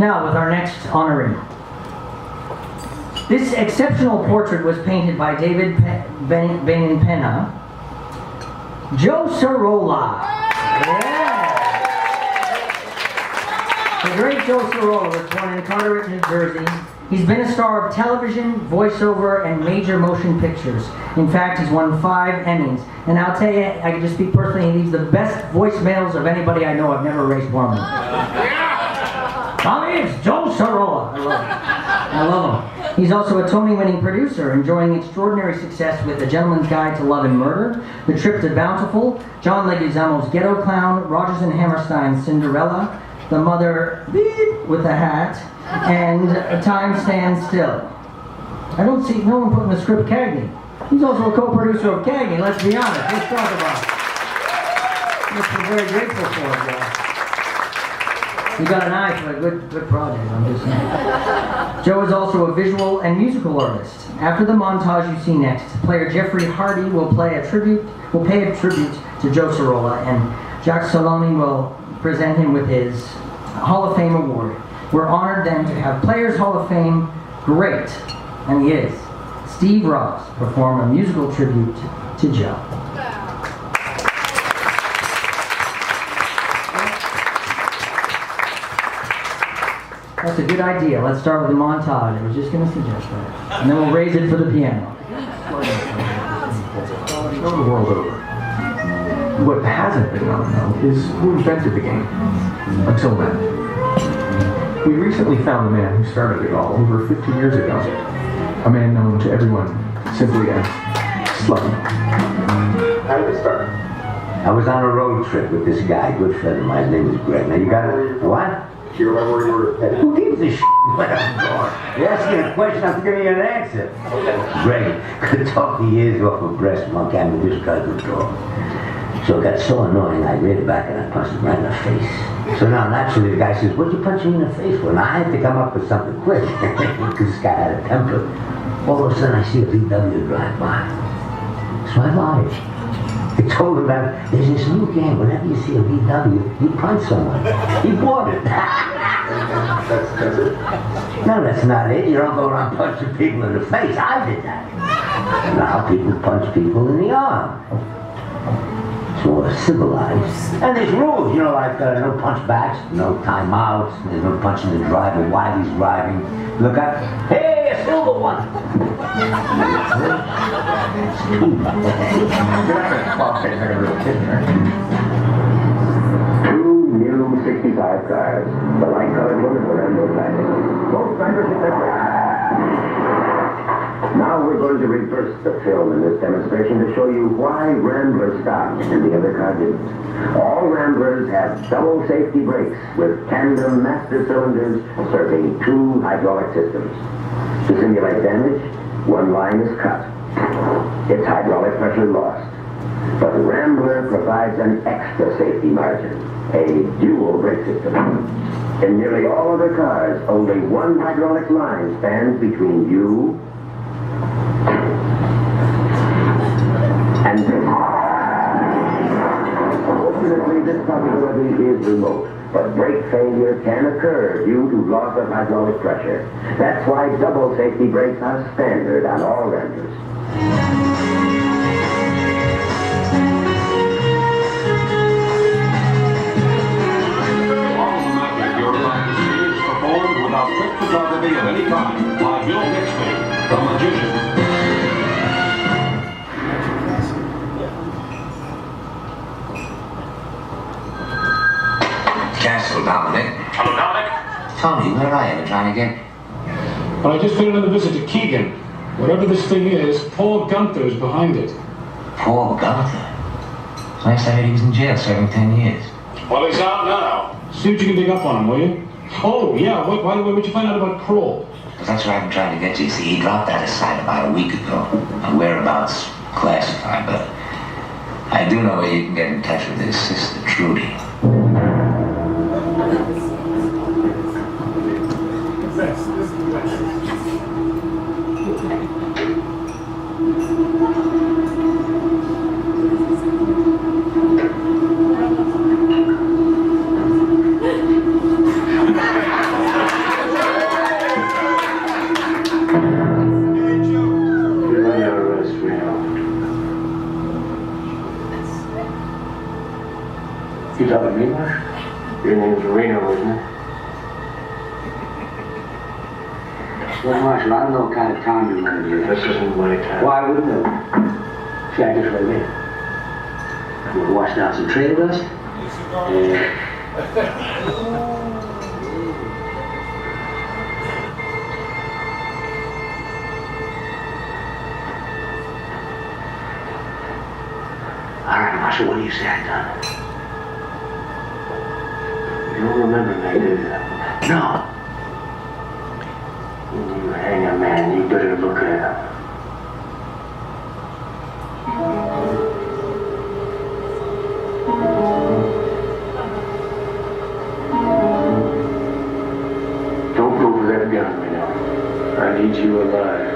Now, with our next honoree. This exceptional portrait was painted by David Benenpena. Joe Cirola. Yeah. The great Joe Cirola was born in Carteret, New Jersey. He's been a star of television, voiceover, and major motion pictures. In fact, he's won 5 Emmys. And I'll tell you, I can just speak personally, he leaves the best voicemails of anybody I know. I've never erased one of them. Tommy, it's Joe Cirola. I love him. He's also a Tony-winning producer, enjoying extraordinary success with The Gentleman's Guide to Love and Murder, The Trip to Bountiful, John Leguizamo's Ghetto Clown, Rodgers and Hammerstein's Cinderella, The Mother Beep with the Hat, and Time Stands Still. I don't see no one putting the script Cagney. He's also a co-producer of Cagney, let's be honest. Let's talk about it. We're very grateful for it, You got an eye for a good project, I'm just saying. Joe is also a visual and musical artist. After the montage you see next, player Jeffrey Hardy will pay a tribute to Joe Cirola, and Jacques Saloni will present him with his Hall of Fame award. We're honored then to have Players Hall of Fame great, and he is, Steve Ross, perform a musical tribute to Joe. That's a good idea. Let's start with the montage. I was just going to suggest that. And then we'll raise it for the piano. The world over. What hasn't been known, though, is who invented the game. Until then. We recently found the man who started it all over 50 years ago. A man known to everyone simply as Sluggy. How did it start? I was on a road trip with this guy, good friend of mine. His name is Greg. Now you got it? What? Do you remember where you were headed? Who gives a shit where I'm going? You're asking a question, I'm giving you an answer. Greg could talk the ears off a breast monkey. I mean, this guy could talk. So it got so annoying, I reared back and I punched him right in the face. So now, naturally, the guy says, what'd you punch him in the face for? And I had to come up with something quick, because this guy had a temper. All of a sudden, I see a VW drive by. So I lied. I told him that there's this new game. Whenever you see a VW, you punch someone. He bought it. That's it? No, that's not it. You don't go around punching people in the face. I did that. Now people punch people in the arm. It's more civilized. And there's rules, you know, like no punch backs, no timeouts, there's no punching the driver while he's driving. Look up, hey, a silver one. Two new 65 cars. The light colored one is the Rambo Classic. Both drivers hit their brakes. Now we're going to reverse the film in this demonstration to show you why Rambler stopped and the other car didn't. All Ramblers have double safety brakes with tandem master cylinders serving 2 hydraulic systems. To simulate damage, one line is cut. Its hydraulic pressure lost. But Rambler provides an extra safety margin, a dual brake system. In nearly all other cars, only one hydraulic line stands between you and this. Fortunately, this possibility is remote, but brake failure can occur due to loss of hydraulic pressure. That's why double safety brakes are standard on all Ramblers. Performed without quick photography of any kind by Bill Bixby, the magician. Castle, Dominic. Hello, Dominic. Tony, where are you? Trying to get... But I just paid another visit to Keegan. Whatever this thing is, Paul Gunther's behind it. Paul Gunther? Last I heard he was in jail serving 10 years. Well, he's out now. See what you can dig up on him, will you? Oh, yeah. What'd you find out about Kroll? That's what I've been trying to get to. You see, he dropped out of sight about a week ago. My whereabouts classified, but I do know where you can get in touch with his sister, Trudy. talking English? Your name's Reno, isn't it? Well, Marshal, I don't know what kind of time you're running here. This isn't my time. Why wouldn't it? See, I just read it. We're washing out some trail dust. All right, Marshal, what do you say I done? You don't remember me, do you? No. When you hang a man, you better look at him. Don't go for that gun, Reno. I need you alive.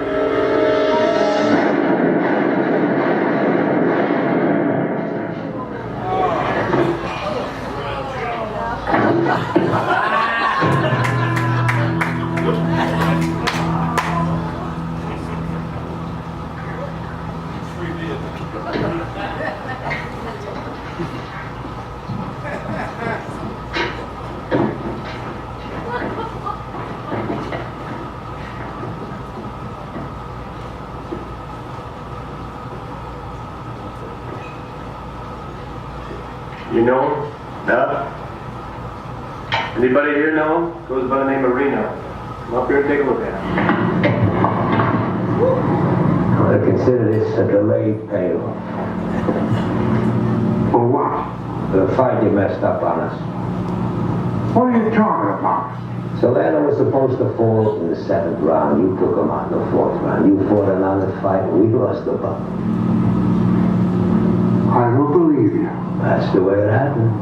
You know him? No? Anybody here know him? Goes by the name of Reno. Come up here and take a look at him. I consider this a delayed payoff. For what? For the fight you messed up on us. What are you talking about? Solano was supposed to fall in the 7th round. You took him out in the 4th round. You fought another fight. We lost the buck. I don't believe you. That's the way it happened.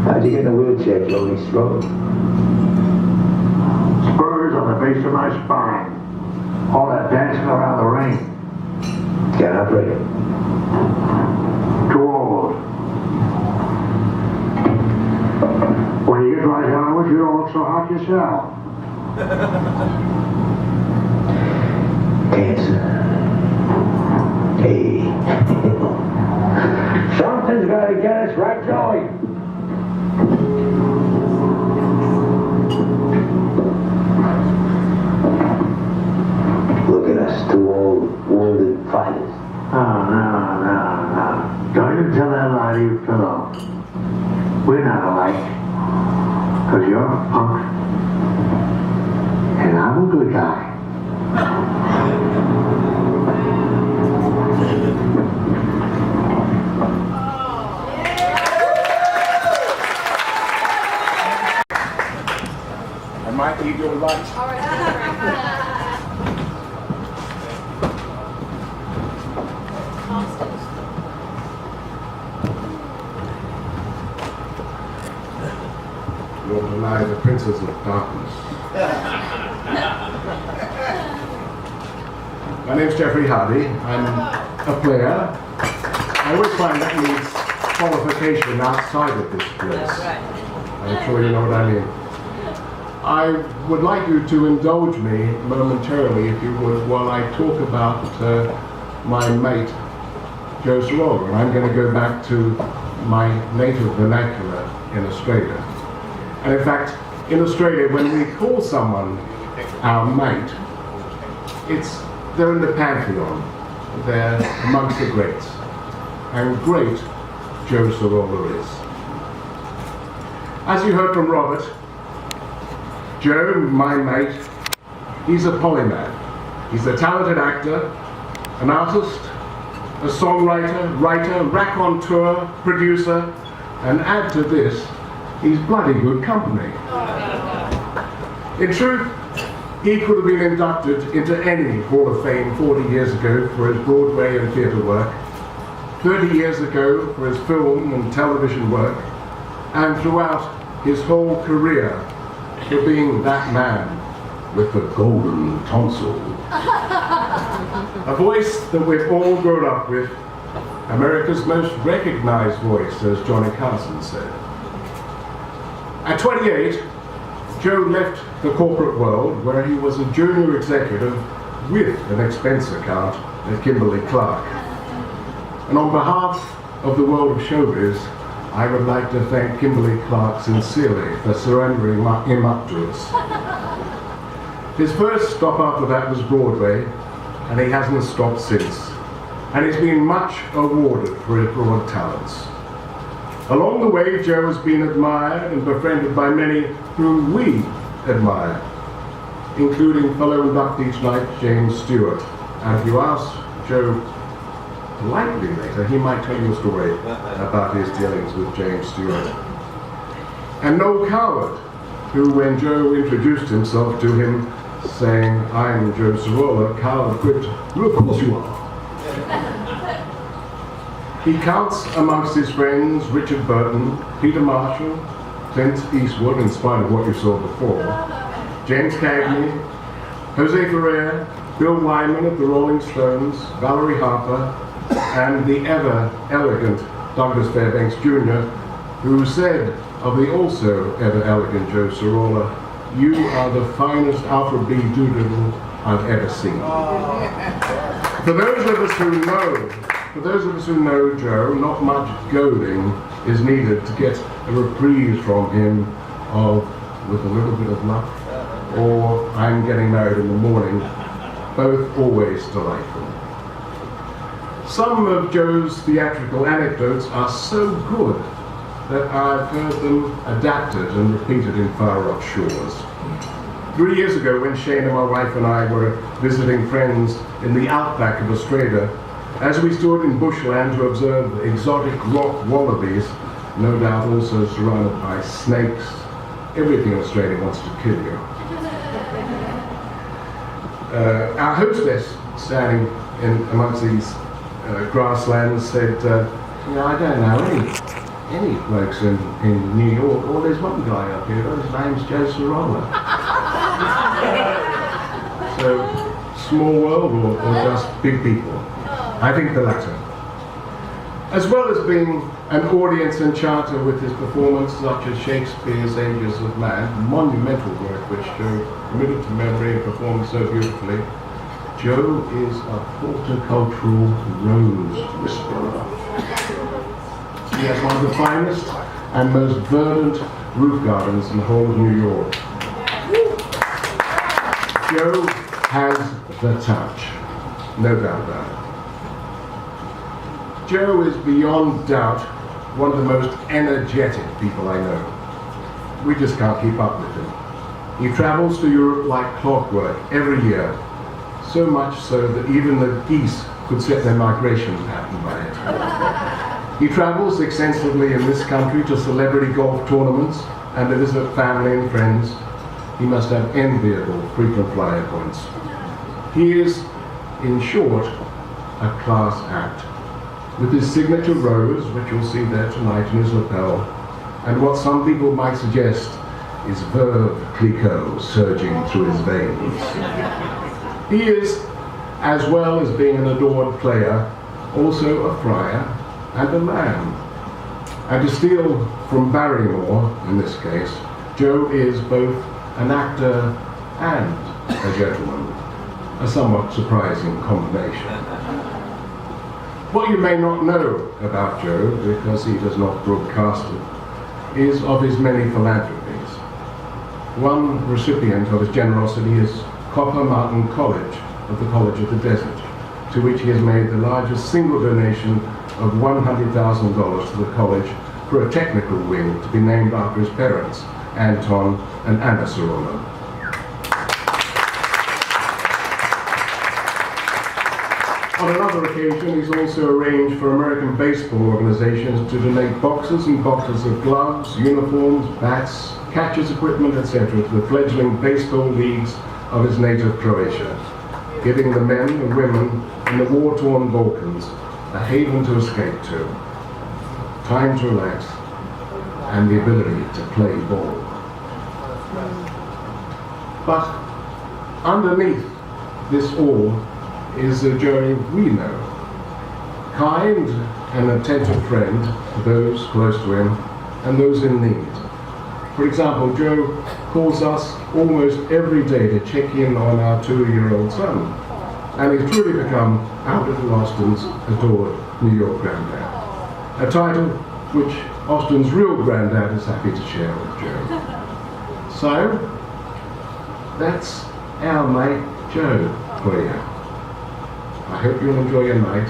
How'd you get in a wheelchair, Jody Strode? Spurs on the base of my spine. All that dancing around the ring. Can't operate it. Too old. When you get right down to it, you don't look so hot yourself. Cancer. Hey. Something's got to get us right, Joey. Look at us, two old, wounded fighters. No. Don't even tell that lie to your pillow. We're not alike. Because you're a punk. And I'm a good guy. I might eat your lunch. You'll deny the princes of darkness. My name's Jeffrey Hardy. I'm a player. I always find that needs qualification outside of this place. I'm sure you know what I mean. I would like you to indulge me momentarily, if you would, while I talk about my mate, Joe Sorolla. And I'm going to go back to my native vernacular in Australia. And in fact, in Australia, when we call someone our mate, they're in the pantheon. They're amongst the greats. And great Joe Sorolla is. As you heard from Robert, Joe, my mate, he's a polymath. He's a talented actor, an artist, a songwriter, writer, raconteur, producer, and add to this, he's bloody good company. In truth, he could have been inducted into any Hall of Fame 40 years ago for his Broadway and theatre work, 30 years ago for his film and television work, and throughout his whole career for being that man with the golden tonsil. A voice that we've all grown up with, America's most recognized voice, as Johnny Carson said. At 28, Joe left the corporate world where he was a junior executive with an expense account at Kimberly-Clark. And on behalf of the world of showbiz, I would like to thank Kimberly-Clark sincerely for surrendering him up to us. His first stop after that was Broadway, and he hasn't stopped since. And he's been much awarded for his broad talents. Along the way, Joe has been admired and befriended by many whom we admire, including fellow inductee tonight, James Stewart. And if you ask Joe politely later, he might tell you a story about his dealings with James Stewart. And Noel Coward, who, when Joe introduced himself to him, saying, "I'm Joe Cirola," Coward quipped, "Well, of course you are." He counts amongst his friends Richard Burton, Peter Marshall, Clint Eastwood, in spite of what you saw before, James Cagney, Jose Ferrer, Bill Wyman of the Rolling Stones, Valerie Harper, and the ever elegant Douglas Fairbanks Jr., who said of the also ever elegant Joe Cirola, "You are the finest Alfred B. Doolittle I've ever seen." For those of us who know Joe, not much goading is needed to get a reprise from him of "With a Little Bit of Luck" or "I'm Getting Married in the Morning," both always delightful. Some of Joe's theatrical anecdotes are so good that I've heard them adapted and repeated in Far Off Shores. 3 years ago, when Shana, my wife, and I were visiting friends in the outback of Australia, as we stood in bushland to observe the exotic rock wallabies, no doubt also surrounded by snakes, everything in Australia wants to kill you. Our hostess, standing in amongst these grasslands, said, "I don't know any blokes in New York. Oh, there's one guy up here, his name's Joe Cirola." So, small world or just big people? I think the latter. As well as being an audience enchanter with his performance, such as Shakespeare's Ages of Man, monumental work which Joe committed to memory and performed so beautifully, Joe is a horticultural rose whisperer. He has one of the finest and most verdant roof gardens in the whole of New York. Joe has the touch, no doubt about it. Joe is beyond doubt one of the most energetic people I know. We just can't keep up with him. He travels to Europe like clockwork every year, so much so that even the geese could set their migration pattern by it. He travels extensively in this country to celebrity golf tournaments and to visit family and friends. He must have enviable frequent flyer points. He is, in short, a class act, with his signature rose, which you'll see there tonight in his lapel, and what some people might suggest is Veuve Clicquot surging through his veins. He is, as well as being an adored player, also a friar and a man. And to steal from Barrymore, in this case, Joe is both an actor and a gentleman, a somewhat surprising combination. What you may not know about Joe, because he does not broadcast it, is of his many philanthropies. One recipient of his generosity is Copper Mountain College of the College of the Desert, to which he has made the largest single donation of $100,000 to the college for a technical wing to be named after his parents, Anton and Anna Cirola. On another occasion, he's also arranged for American baseball organizations to donate boxes and boxes of gloves, uniforms, bats, catcher's equipment, etc. to the fledgling baseball leagues of his native Croatia, giving the men and women in the war-torn Balkans a haven to escape to, time to relax, and the ability to play ball. But underneath this all is a Joey we know. Kind and attentive friend to those close to him and those in need. For example, Joe calls us almost every day to check in on our 2-year-old son, and he's truly become our little Austin's adored New York granddad, a title which Austin's real granddad is happy to share with Joe. So, that's our mate Joe for you. I hope you'll enjoy your night,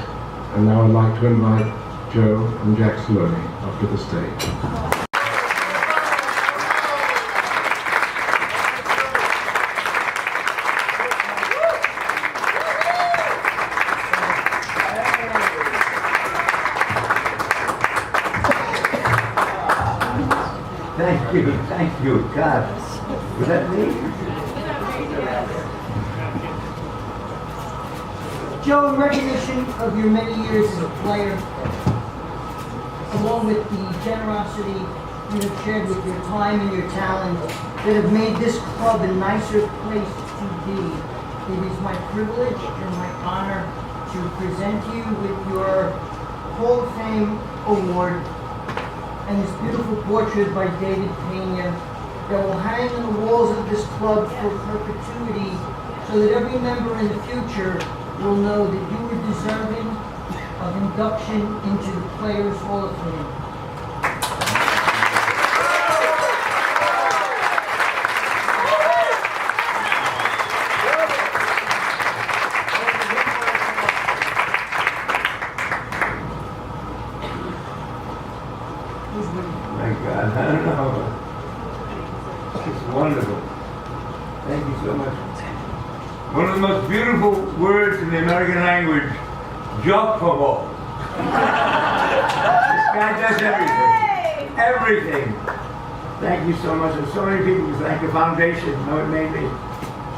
and now I'd like to invite Joe and Jack Saloni up to the stage. Thank you, God. Was that me? Joe, in recognition of your many years as a player, along with the generosity you have shared with your time and your talent that have made this club a nicer place to be, it is my privilege and my honor to present you with your Hall of Fame award and this beautiful portrait by David Pena that will hang on the walls of this club for perpetuity so that every member in the future will know that you were deserving of induction into the Players Hall of Fame. My God, I don't know. It's wonderful. Thank you so much. One of the most beautiful words in the American language, Giacomo. This guy does everything. Everything. Thank you so much. And so many people thank the foundation. You know, it made me.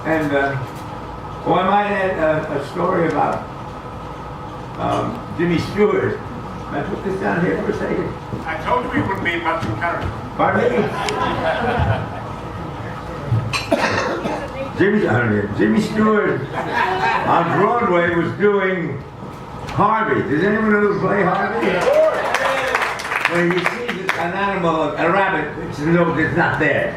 And, I might add a story about Jimmy Stewart. Can I put this down here for a second? I told you we wouldn't be much in character. Pardon me? Jimmy Stewart on Broadway was doing Harvey. Does anyone know who play Harvey? When he sees an animal, a rabbit, it's not there.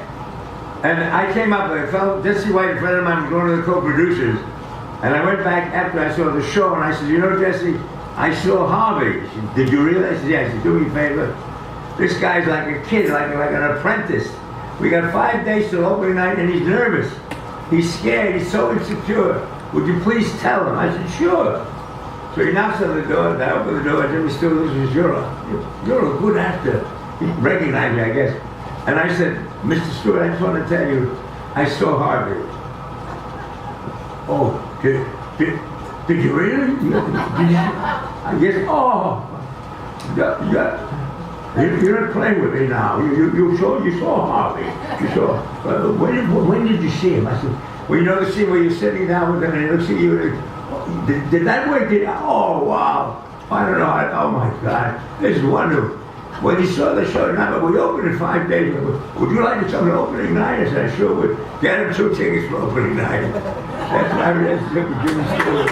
And I came up, I felt Jesse White, a friend of mine, was one of the co-producers. And I went back after I saw the show and I said, you know, Jesse, I saw Harvey. She said, did you realize? I said, yeah. She said, do me a favor. This guy's like a kid, like an apprentice. We got 5 days till opening night and he's nervous. He's scared, he's so insecure. Would you please tell him? I said, sure. So he knocks on the door, and I open the door, Jimmy Stewart says, you're a good actor. He recognized me, I guess. And I said, Mr. Stewart, I just want to tell you, I saw Harvey. Oh, did you really? I guess, you're not playing with me now. You saw Harvey. You saw. When did you see him? I said, well, you know the scene where you're sitting down with him and he looks at you. Did that work? Oh, wow. I don't know. Oh, my God. This is wonderful. When you saw the show tonight, but we opened in 5 days. Would you like to come to opening night? I said, I sure would. Get him 2 tickets for opening night. That's my relationship with Jimmy Stewart.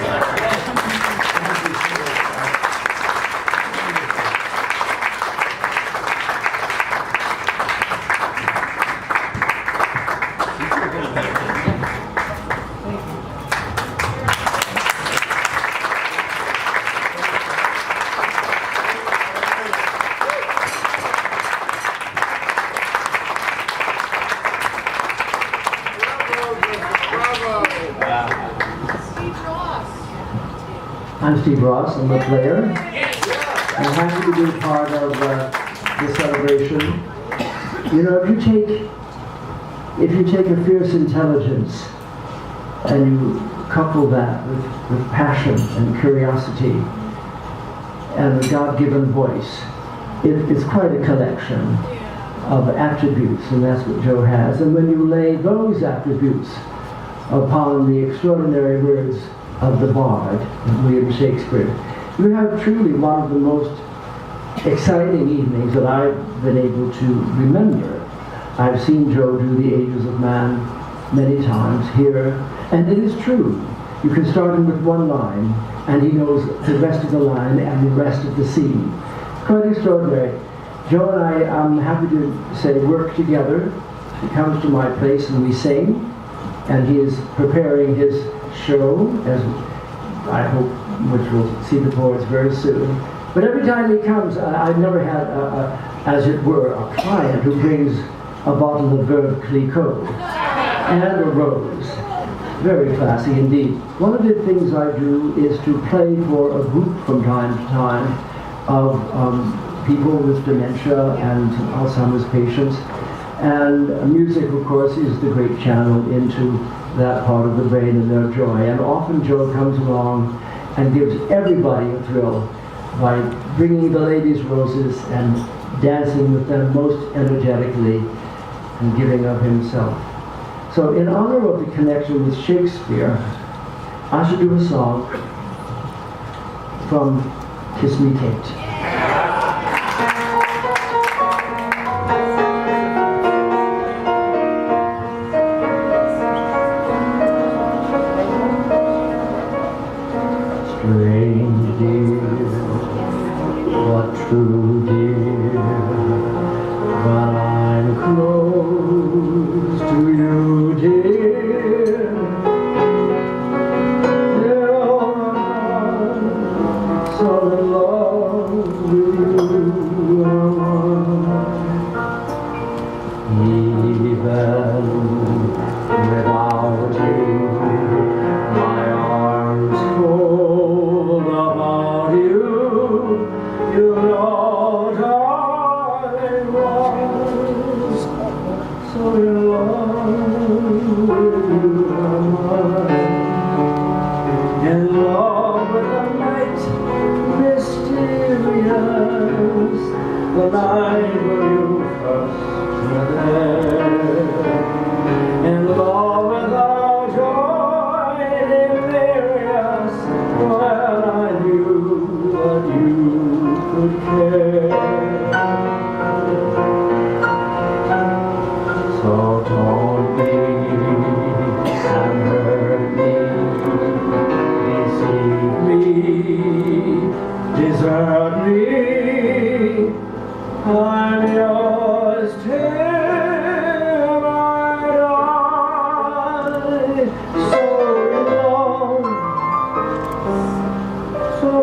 I'm Steve Ross, I'm a player. I'm happy to be part of the celebration. You know, if you take a fierce intelligence and you couple that with passion and curiosity and a God-given voice, it's quite a collection of attributes, and that's what Joe has. And when you lay those attributes upon the extraordinary words of the bard, William Shakespeare, you have truly one of the most exciting evenings that I've been able to remember. I've seen Joe do The Ages of Man many times here, and it is true. You can start him with one line, and he knows the rest of the line and the rest of the scene. Quite extraordinary. Joe and I, I'm happy to say, work together. He comes to my place and we sing, and he is preparing his show, as I hope, which we'll see the boards very soon. But every time he comes, I've never had, as it were, a client who brings a bottle of Veuve Clicquot and a rose. Very classy indeed. One of the things I do is to play for a group from time to time of people with dementia and Alzheimer's patients. And music, of course, is the great channel into that part of the brain and their joy. And often Joe comes along and gives everybody a thrill by bringing the ladies roses and dancing with them most energetically and giving of himself. So in honor of the connection with Shakespeare, I should do a song from Kiss Me Kate. Strange dear, but true dear, when I'm close to you, dear, I'm so in love with you, even without you, my arms full about you, you know I was so in love with you, in love with the night, mysterious, the night when you first were there, in love without joy, delirious, when I knew that you could care. So don't be and hurt me, deceive me, desert me, I'm yours till I die. So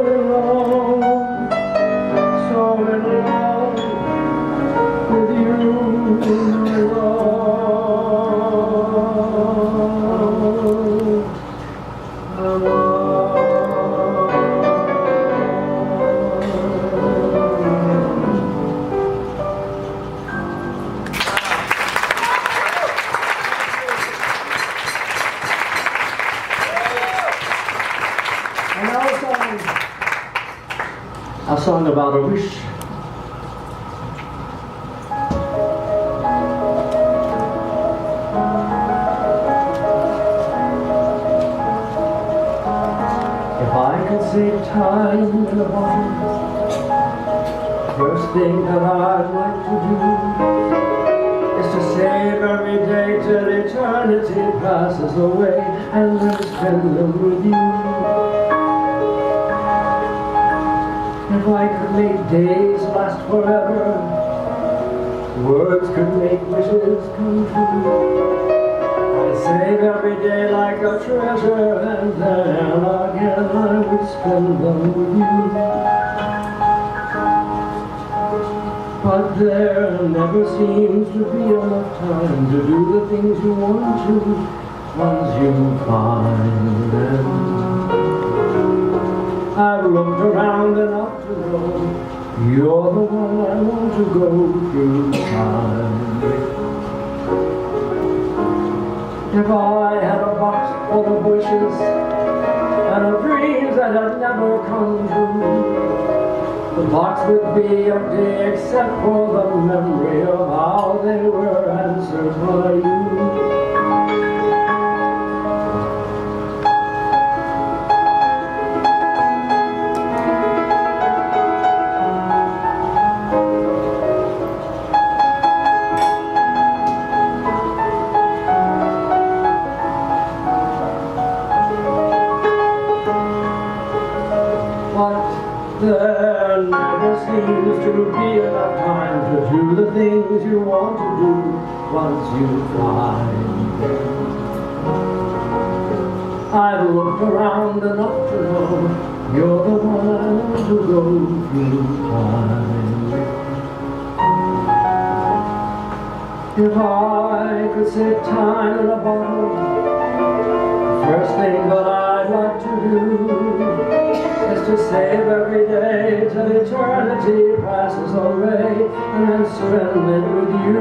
in love, so in love with you, my love. A song about a wish. If I could save time in a bottle, first thing that I'd like to do is to save every day till eternity passes away and then spend them with you. If I could make days last forever, words could make wishes come true. I'd save every day like a treasure, and then again I would spend them with you. But there never seems to be enough time to do the things you want to once you find them. I've looked around enough to know you're the one I want to go through time. If I had a box full of wishes and of dreams that had never come true, the box would be empty except for the memory of how they were answered by you. will be enough time to do the things you want to do once you fly. I've looked around enough to know you're the one to go through time. If I could save time in a bottle, the first thing that I'd like to do is to save every day till eternity passes away and then spend it with you.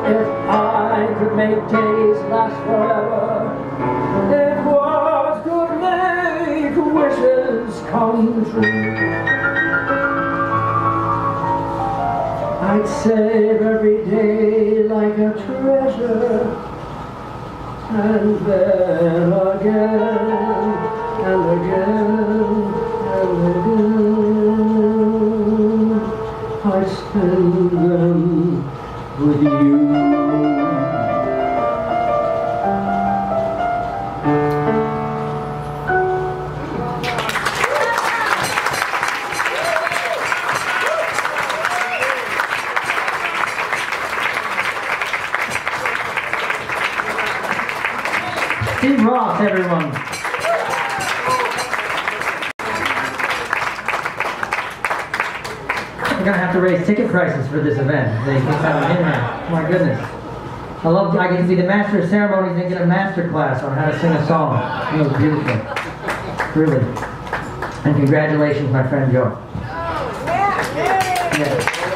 If I could make days last forever, it was to make wishes come true. I'd save every day like a treasure, and then again and again and again I'd spend them with you. Steve Ross, everyone. We're gonna have to raise ticket prices for this event. They just haven't in there. My goodness. I get to be the master of ceremonies and get a master class on how to sing a song. It was beautiful. Really. And congratulations, my friend Joe. Yeah.